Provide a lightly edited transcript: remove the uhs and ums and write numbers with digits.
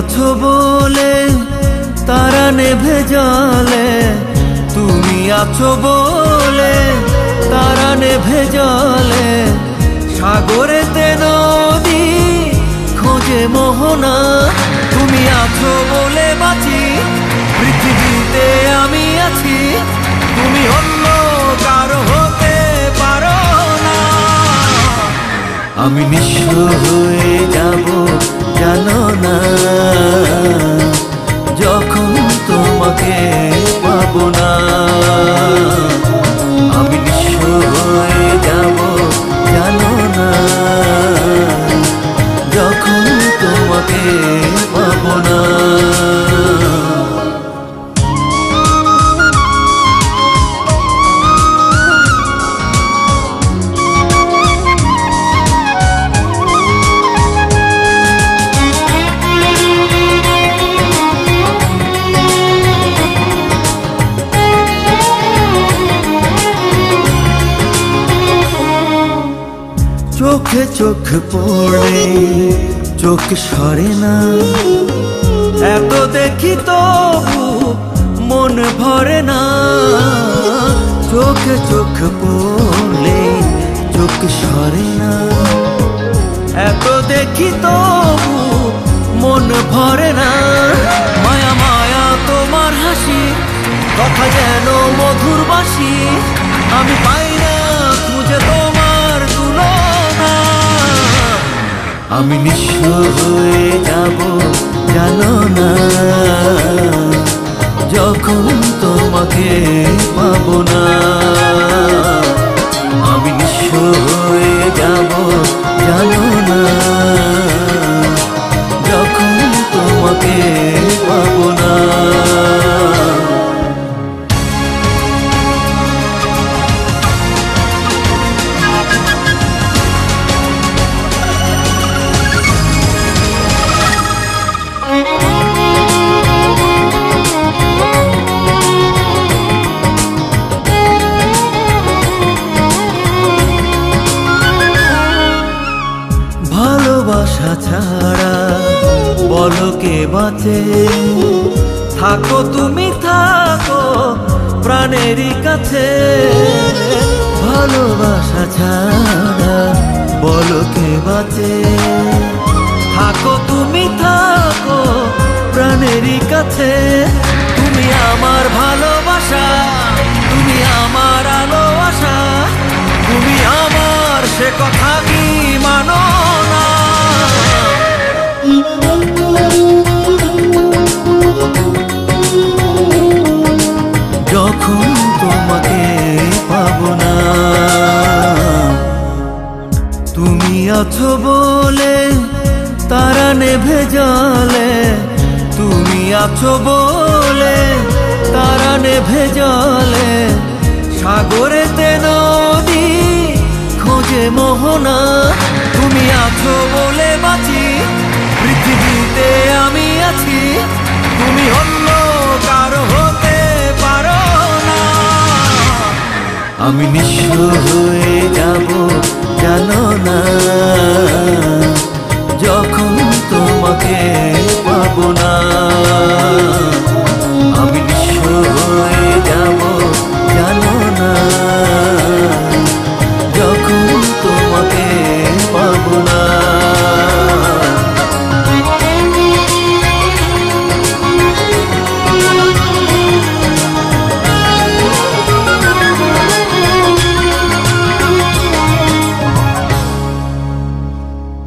আছো বলে তারা নেভে জলে, তুমি আছো বলে তারা নেভে জলে। সাগরেতে নদী খোঁজে মোহনা, তুমি আছো বলে বাঁচি, পৃথিবীতে আমি আছি, তুমি অন্য কারো হতে পারো না। আমি নিঃস্ব হয়ে যাব জানো না, যখন তোমাকে পাবো না। আমি নিঃস্ব হয়ে যাব জানো না, যখন তোমাকে পাবো না। চোখে চোখ পড়ে চোখ সরে না, এত দেখি তবু মন ভরে না। চোখে চোখ পড়লে চোখ সরে না, এত দেখি তবু মন ভরে না। মায়া মায়া তোমার হাসি, কথা যেন মধুর বাসি, আমি পাই না খুঁজে তোমার তুলনা। আমি নিঃস্ব হয়ে যাব জানো না, যখন তোমাকে পাবো না। আমি নিঃস্ব হয়ে যাব জানো না, যখন তোমাকে পাবো না। ভালোবাসা ছাড়া বলো কে বাঁচে, থাকো তুমি থাকো প্রাণেরই কাছে। ভালোবাসা ছাড়া বলো কে বাঁচে, থাকো তুমি থাকো প্রাণেরই কাছে। তুমি আমার ভালোবাসা, তুমি আমার আলো আশা, তুমি আমার সে কথা কি মানো না। যখন তোমাকে পাবো না, তুমি আছো বলে তারা নেভে জলে, তুমি আছো বলে তারা নেভে জলে। সাগরেতে নদী খোঁজে মোহনা, তুমি আছো বলে বাঁচি, পৃথিবীতে আমি আছি, তুমি অন্য কারো হতে পারো না। আমি নিঃস্ব হয়ে যাব জানো না, যখন তোমাকে পাবো না।